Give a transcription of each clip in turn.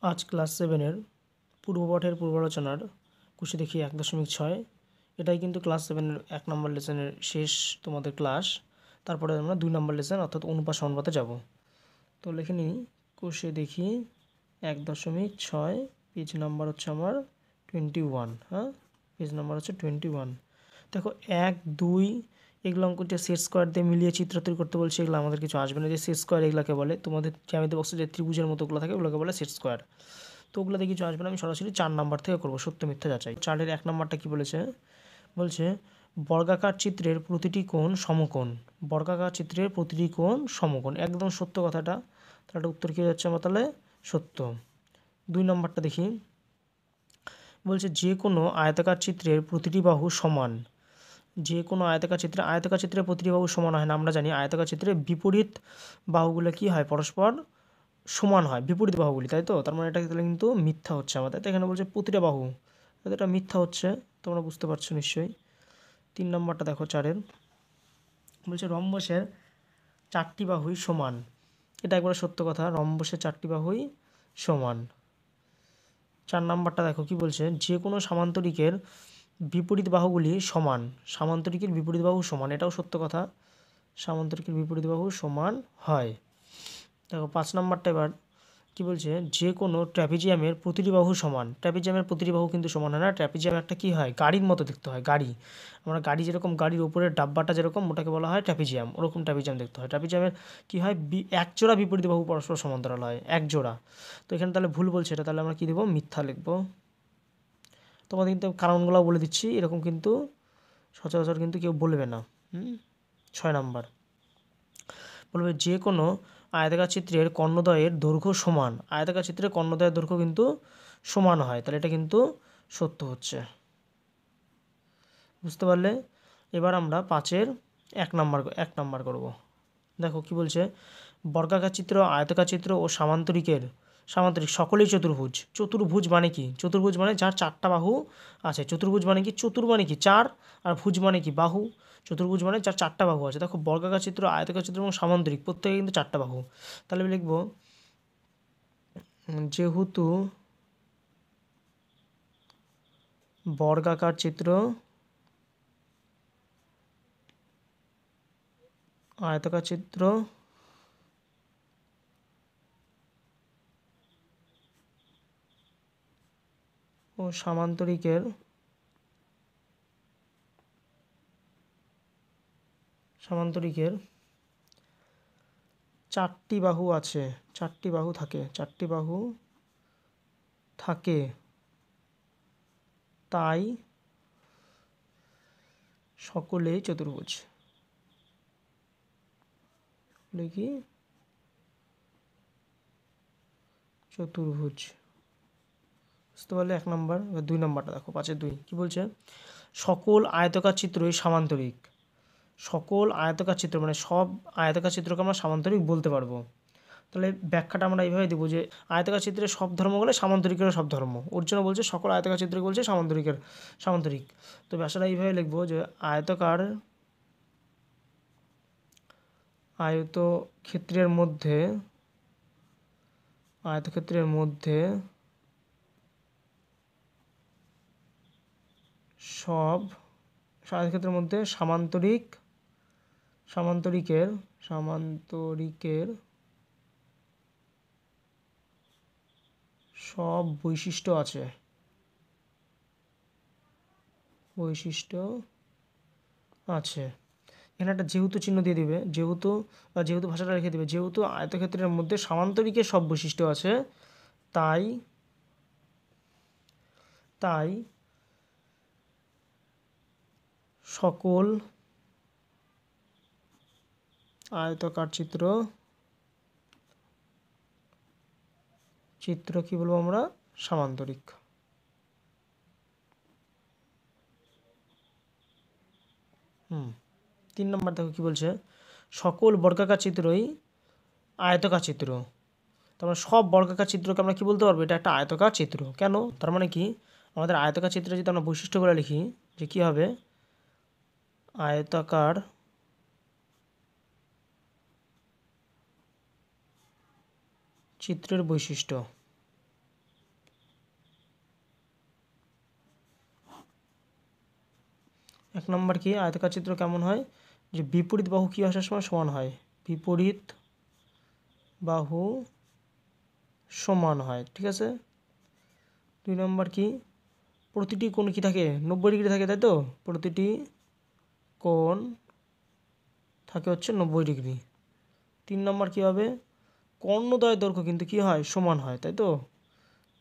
আজ ক্লাস 7-এর পূর্বপাঠের পূর্বালোচনার কুশি দেখি 1.6 এটাই কিন্তু ক্লাস 7-এর 1 নম্বর লেসনের শেষ তোমাদের ক্লাস। তারপরে আমরা 2 নম্বর লেসন অর্থাৎ অনুপাত সমানুপাতে যাব। তো লিখে নিই কুশি দেখি 1.6 পেজ নাম্বার হচ্ছে আমার 21। হ্যাঁ, পেজ নাম্বার হচ্ছে 21। দেখো 1 2 এগুলো অঙ্কটা সেট স্কোয়ার দিয়ে মিলিয়ে চিত্র তৈরি করতে বলছে। এগুলো আমাদের কিছু আসবে না, যে সেট স্কোয়ার এগুলোকে বলে, তোমাদের জ্যামিতি বক্সে যে ত্রিভুজের মতো ওগুলো থাকে ওগুলোকে বলে সেট স্কোয়ার। তো ওগুলোতে কিছু আসবে না, আমি সরাসরি 4 নাম্বার থেকে করবো সত্য মিথ্যা যাচাই। 4-এর 1 নাম্বারটা কি বলেছে? বলছে বর্গাকার চিত্রের প্রতিটি কোণ সমকোণ। বর্গাকার চিত্রের প্রতিটি কোণ সমকোণ, একদম সত্য কথাটা। তাহলে উত্তর কী যাচ্ছে আমার? তাহলে সত্য। 2 নম্বরটা দেখি, বলছে যে কোনো আয়তাকার চিত্রের প্রতিটি বাহু সমান। যে কোনো আয়তাকার চিত্রের প্রতিটি বাহু সমান হয় না, আমরা জানি। আয়তাকার চিত্রের বিপরীত বাহুগুলো কি হয়? পরস্পর সমান হয়, বিপরীত বাহুগুলি, তাই তো? তার মানে এটা তাহলে কিন্তু মিথ্যা হচ্ছে আমাদের। তো এখানে বলছে প্রতিটা বাহু, এটা মিথ্যা হচ্ছে, তোমরা বুঝতে পারছো নিশ্চয়ই। 3 নম্বরটা দেখো 4-এর, বলছে রম্বসের 4টি বাহুই সমান। এটা একবারে সত্য কথা, রম্বসের 4টি বাহুই সমান। 4 নম্বরটা দেখো কি বলছে, যে কোনো সামান্তরিকের বিপরীত বাহুগুলি সমান। সামান্তরিকের বিপরীত বাহু সমান, এটাও সত্য কথা, সামান্তরিকের বিপরীত বাহু সমান হয়। দেখো 5 নম্বরটা এবার কি বলছে, যে কোনো ট্র্যাপিজিয়ামের প্রতিটি বাহু সমান। ট্র্যাপিজিয়ামের প্রতিটি বাহু কিন্তু সমান হয় না। ট্র্যাপিজিয়াম একটা কি হয়? গাড়ির মতো দেখতে হয়, গাড়ি। আমরা গাড়ি যেরকম, গাড়ির উপরের ডাব্বাটা যেরকম, ওটাকে বলা হয় ট্র্যাপিজিয়াম, ওরকম ট্র্যাপিজিয়াম দেখতে হয়। ট্র্যাপিজিয়ামের কি হয়? এক জোড়া বিপরীত বাহু পরস্পর সমান্তরাল হয়, এক জোড়া। তো এখানে তাহলে ভুল বলছে এটা, তাহলে আমরা কী দেবো? মিথ্যা লিখবো। তোমাদের কিন্তু কারণগুলো বলে দিচ্ছি, এরকম কিন্তু সচরাচর কিন্তু কেউ বলবে না। 6 নাম্বার বলবে যে কোনো আয়তাকার চিত্রের কর্ণদ্বয়ের দৈর্ঘ্য সমান। আয়তাকার চিত্রের কর্ণদ্বয়ের দৈর্ঘ্য কিন্তু সমান হয়, তাহলে এটা কিন্তু সত্য হচ্ছে। বুঝতে পারলে? এবার আমরা 5-এর 1 নাম্বার করব। দেখো কি বলছে, বর্গাকার চিত্র, আয়তাকার চিত্র ও সামান্তরিক সকলেই চতুর্ভুজ। চতুর্ভুজ মানে কি? চতুর্ভুজ মানে যার 4টা বাহু আছে। চতুর্ভুজ মানে কি? চতুর মানে কি? 4, আর ভুজ মানে কি? বাহু। চতুর্ভুজ মানে যার 4টা বাহু আছে। দেখো বর্গাকার চিত্র, আয়তাকার চিত্র এবং সামান্তরিক প্রত্যেকে কিন্তু 4টা বাহু। তাহলে আমি লিখব যেহেতু বর্গাকার চিত্র, আয়তাকার চিত্র ও সামান্তরিকের 4টি বাহু আছে, 4টি বাহু থাকে, 4টি বাহু থাকে, তাই সকলেই চতুর্ভুজ। লিখি চতুর্ভুজ। বুঝতে পারলে 1 নম্বর। এবার 2 নম্বরটা দেখো, 5-এর 2 কী বলছে, সকল আয়তাকার চিত্রই সামান্তরিক। সকল আয়তাকার চিত্র মানে সব আয়তাকার চিত্রকে আমরা সামান্তরিক বলতে পারবো। তাহলে ব্যাখ্যাটা আমরা এইভাবে দেবো যে আয়তাকার চিত্রের সব ধর্ম বলে সামান্তরিকেরও সব ধর্ম। ওর জন্য বলছে সকল আয়তাকার চিত্রকে বলছে সামান্তরিক। তো ব্যাখ্যাটা এইভাবে লিখবো যে আয়তক্ষেত্রের মধ্যে সব আয়তক্ষেত্রের মধ্যে সামান্তরিকের সব বৈশিষ্ট্য আছে। এখানে একটা যেহেতু চিহ্ন দিয়ে দিবে, যেহেতু ভাষাটা রেখে দিবে, যেহেতু আয়তক্ষেত্রের মধ্যে সামান্তরিকের সব বৈশিষ্ট্য আছে, তাই সকল আয়তাকার চিত্র কি বলবো আমরা? সামান্তরিক। 3 নম্বর দেখো কি বলছে, সকল বর্গাকার চিত্রই আয়তাকার চিত্র। তারপরে সব বর্গাকার চিত্রকে আমরা কি বলতে পারবো? এটা একটা আয়তাকার চিত্র। কেন? তার মানে কি, আমাদের আয়তাকার চিত্রে যদি আমরা বৈশিষ্ট্যগুলো লিখি, যে কী হবে, আয়তাকার চিত্রের বৈশিষ্ট্য। 1 নম্বর কি, আয়তাকার চিত্র কেমন হয়, যে বিপরীত বাহু কি আসার সময় সমান হয়, বিপরীত বাহু সমান হয়। ঠিক আছে। 2 নম্বর কি, প্রতিটি কোণ কি থাকে 90 ডিগ্রি থাকে, তাই তো, প্রতিটি কোণ থাকে হচ্ছে 90 ডিগ্রি। 3 নম্বর কি হবে, কর্ণদ্বয়ের দৈর্ঘ্য কিন্তু কি হয় সমান হয়, তাই তো,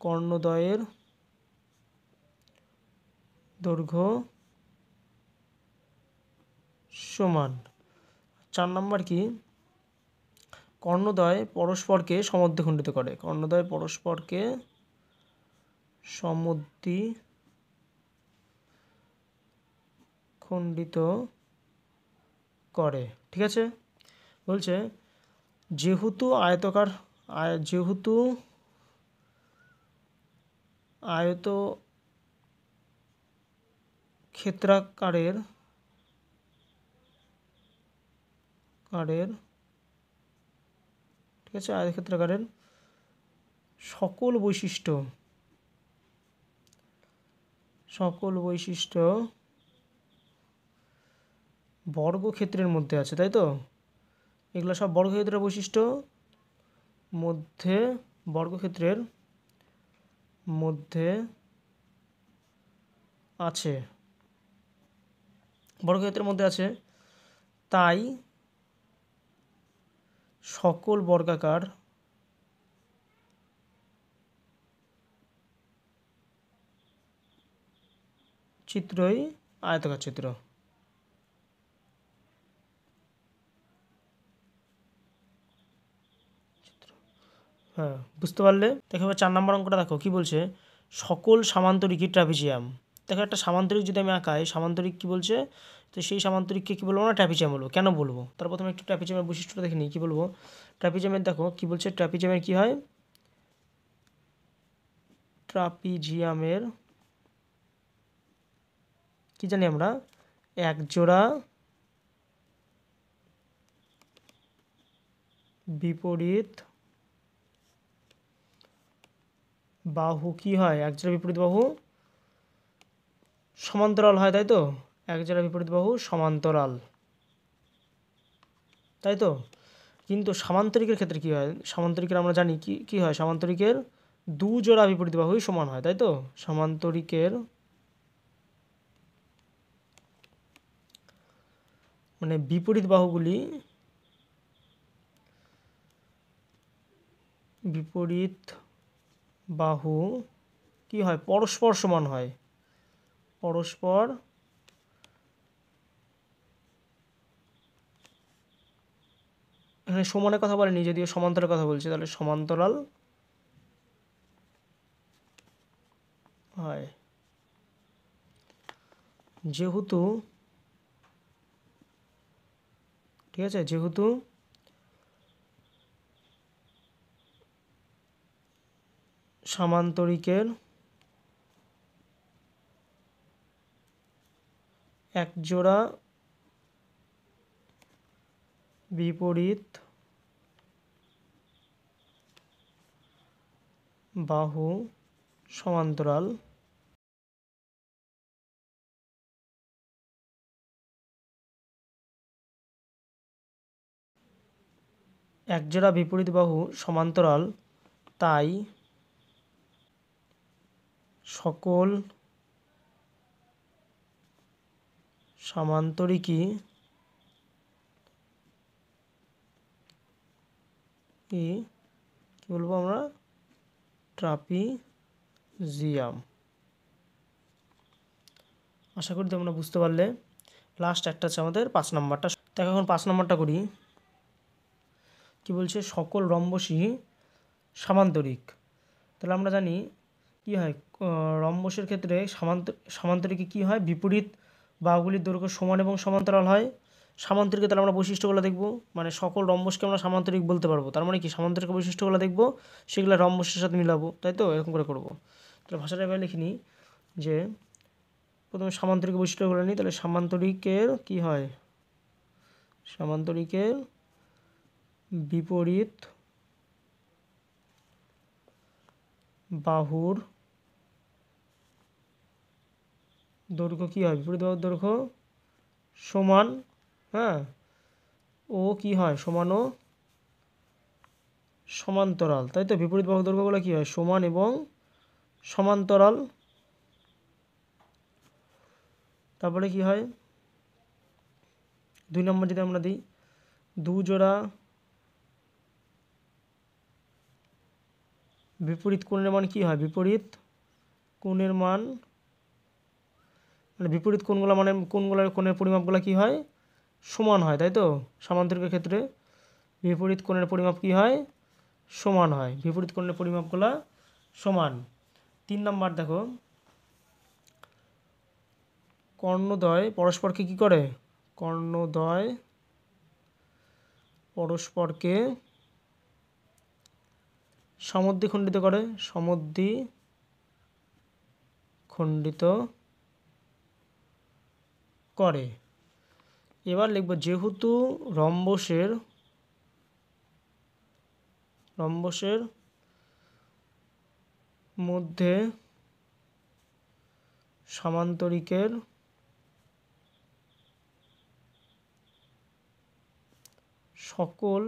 কর্ণদ্বয়ের দৈর্ঘ্য সমান। 4 নম্বর কি, কর্ণদ্বয় পরস্পরকে সমদ্বিখণ্ডিত করে, কর্ণদ্বয় পরস্পরকে সমদ্বিখণ্ডিত করে। ঠিক আছে। বলছে যেহেতু আয়তক্ষেত্রাকারের ঠিক আছে, আয়তক্ষেত্রাকারের সকল বৈশিষ্ট্য বর্গক্ষেত্রের মধ্যে আছে, তাই তো, এগুলো সব বর্গক্ষেত্রের বৈশিষ্ট্য বর্গক্ষেত্রের মধ্যে আছে, তাই সকল বর্গাকার চিত্রই আয়তাকার চিত্র। হ্যাঁ, বুঝতে পারলে। দেখো এবার 4 নম্বর অঙ্কটা দেখো কি বলছে, সকল সামান্তরিকই ট্রাপিজিয়াম। দেখো একটা সামান্তরিক যদি আমি আঁকাই, সামান্তরিক কি বলছে, তো সেই সামান্তরিককে কি বলবো না, ট্রাপিজিয়াম বলবো। কেন বলবো, তার প্রথমে একটু ট্রাপিজিয়ামের বৈশিষ্ট্যটা দেখে নিই। কি বলবো, ট্রাপিজিয়ামের দেখো কি বলছে, ট্রাপিজিয়ামের কি হয়, ট্রাপিজিয়ামের কি জানি আমরা, এক জোড়া বিপরীত বাহু কি হয়, এক জোড়া বিপরীত বাহু সমান্তরাল হয়, তাই তো, এক জোড়া বিপরীত বাহু সমান্তরাল, তাই তো। কিন্তু সামান্তরিকের ক্ষেত্রে কি হয়, সামান্তরিকের আমরা জানি কি কি হয়, সামান্তরিকের 2 জোড়া বিপরীত বাহুই সমান হয়, তাই তো, সামান্তরিকের মানে বিপরীত বাহু কি হয়, পরস্পর সমান হয়, পরস্পর এখানে সমানের কথা বলেনি, যদিও সমান্তরাল কথা বলছে, তাহলে সমান্তরাল হয়। যেহেতু ঠিক আছে, যেহেতু সামান্তরিকের এক জোড়া বিপরীত বাহু সমান্তরাল, একজোড়া বিপরীত বাহু সমান্তরাল, তাই সকল সামান্তরিকই কি বলবো আমরা, ট্রাপিজিয়াম। আশা করি তোমরা বুঝতে পারলে। লাস্ট একটা আছে আমাদের 5 নম্বরটা। দেখো এখন 5 নম্বরটা করি। কি বলছে, সকল রম্বসই সামান্তরিক। তাহলে আমরা জানি কি হয়, রম্বসের ক্ষেত্রে সামান্তরিকে কি হয়, বিপরীত বাহুগুলির দৈর্ঘ্য সমান এবং সমান্তরাল হয়। সামান্তরিকে তাহলে আমরা বৈশিষ্ট্যগুলো দেখব, মানে সকল রম্বসকে আমরা সামান্তরিক বলতে পারবো, তার মানে কি সামান্তরিক বৈশিষ্ট্যগুলো দেখব, সেগুলো রম্বসের সাথে মিলাবো, তাই তো, এরকম করে করবো। তাহলে ভাষাটা এবার লিখিনি, যে প্রথমে সামান্তরিক বৈশিষ্ট্যগুলো নিই। তাহলে সামান্তরিকের কি হয়, সামান্তরিকের বিপরীত বাহুর দৈর্ঘ্য কি হয়, বিপরীত বাহুর দৈর্ঘ্য সমান, হ্যাঁ, ও কি হয় সমান ও সমান্তরাল, তাই তো? বিপরীত বাহুর দৈর্ঘ্যগুলো কি হয় সমান এবং সমান্তরাল। তারপরে কি হয় 2 নম্বর যদি আমরা দিই, দু জোড়া বিপরীত কোণের মান কি হয়, বিপরীত কোণের মান মানে বিপরীত কোণগুলো মানে কোণের পরিমাপগুলো কি হয় সমান হয়, তাই তো? সামান্তরিকের ক্ষেত্রে বিপরীত কোণের পরিমাপ কি হয় সমান হয়, বিপরীত কোণের পরিমাপগুলো সমান। 3 নম্বর দেখো, কর্ণদ্বয় পরস্পরকে কি করে, কর্ণদ্বয় পরস্পরকে সমদ্বিখণ্ডিত করে, সমদ্বিখণ্ডিত করে। এবার লিখব যেহেতু রম্বসের মধ্যে সামান্তরিকের সকল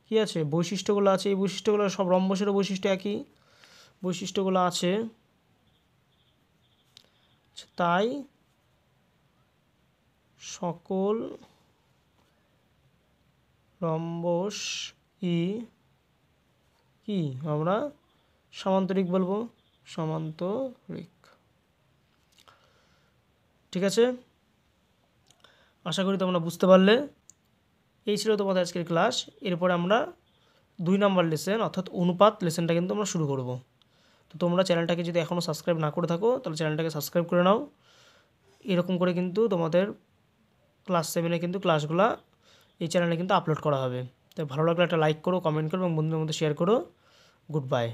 কি আছে বৈশিষ্ট্যগুলো আছে, এই বৈশিষ্ট্যগুলো সব রম্বসেরও বৈশিষ্ট্য একই বৈশিষ্ট্যগুলো আছে, তাই সকল রম্বস কি আমরা সামান্তরিক বলবো, সমান্তরিক। ঠিক আছে, আশা করি তোমরা বুঝতে পারলে। এই ছিল তোমাদের আজকের ক্লাস। এরপরে আমরা 2 নম্বর লেসন অর্থাৎ অনুপাত লেসনটা কিন্তু আমরা শুরু করব। তো তোমরা চ্যানেলটাকে যদি এখনও সাবস্ক্রাইব না করে থাকো তাহলে চ্যানেলটাকে সাবস্ক্রাইব করে নাও। এরকম করে কিন্তু তোমাদের ক্লাস 7-এ কিন্তু ক্লাসগুলো এই চ্যানেলে কিন্তু আপলোড করা হবে। তাই ভালো লাগলে একটা লাইক করো, কমেন্ট করো এবং বন্ধুদের মধ্যে শেয়ার করো। Good bye.